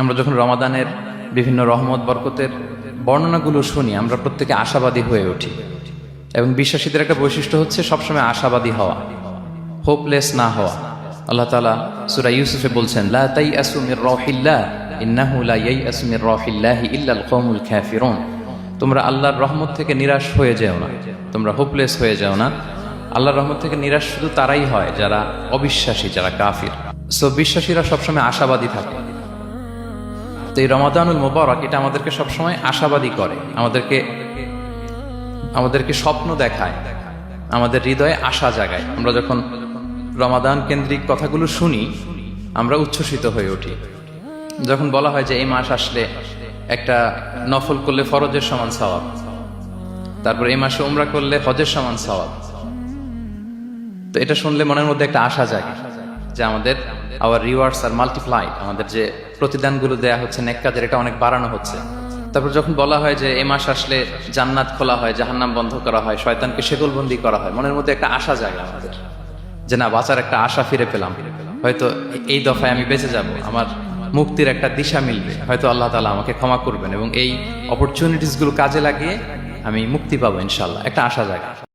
আমরা যখন রমাদানের বিভিন্ন রহমত বরকতের বর্ণনাগুলো শুনি, আমরা প্রত্যেকে আশাবাদী হয়ে উঠি। এবং বিশ্বাসীদের একটা বৈশিষ্ট্য হচ্ছে সবসময় আশাবাদী হওয়া, হোপলেস না হওয়া। আল্লাহ তাআলা সূরা ইউসুফে বলছেন, লা তাইয়াসু মির রাহিল্লাহ ইন্নাহু লা ইয়াইয়াসু মির রাহিল্লাহি ইল্লাল কওমুল কাফিরুন। তোমরা আল্লাহর রহমত থেকে নিরাশ হয়ে যেও না, তোমরা হোপলেস হয়ে যাও না। আল্লাহর রহমত থেকে নিরাশ শুধু তারাই হয় যারা অবিশ্বাসী, যারা কাফির। সো বিশ্বাসীরা সবসময় আশাবাদী থাকে। তো এই রমাদানুল মুবারক এটা আমাদেরকে সবসময় আশাবাদী করে, আমাদেরকে স্বপ্ন দেখায়, আমাদের হৃদয়ে আশা জাগায়। আমরা যখন রমাদান কেন্দ্রিক কথাগুলো শুনি আমরা উচ্ছ্বসিত হয়ে উঠি। যখন বলা হয় যে এই মাস আসলে একটা নফল করলে ফরজের সমান সওয়াব, তারপর এই মাসে উমরা করলে হজের সমান সওয়াব, তো এটা শুনলে মনের মধ্যে একটা আশা জাগে যে আমাদের আওয়ার রিওয়ার্ডস আর মাল্টিপ্লাইড, আমাদের যে প্রতিদানগুলো দেয়া হচ্ছে নেক কাজের, এটা অনেক বাড়ানো হচ্ছে। তারপর যখন বলা হয় যে এই মাস আসলে জান্নাত খোলা হয়, জাহান্নাম বন্ধ করা হয়, শয়তানকে শেকলবন্দি করা হয়, মনের মধ্যে একটা আশা জাগে আমাদের যে না, বাঁচার একটা আশা ফিরে পেলাম, হয়তো এই দফায় আমি বেঁচে যাব, আমার মুক্তির একটা দিশা মিলবে, হয়তো আল্লাহ তাআলা আমাকে ক্ষমা করবেন এবং এই অপরচুনিটিসগুলো কাজে লাগিয়ে আমি মুক্তি পাবো ইনশাআল্লাহ, একটা আশা জাগে।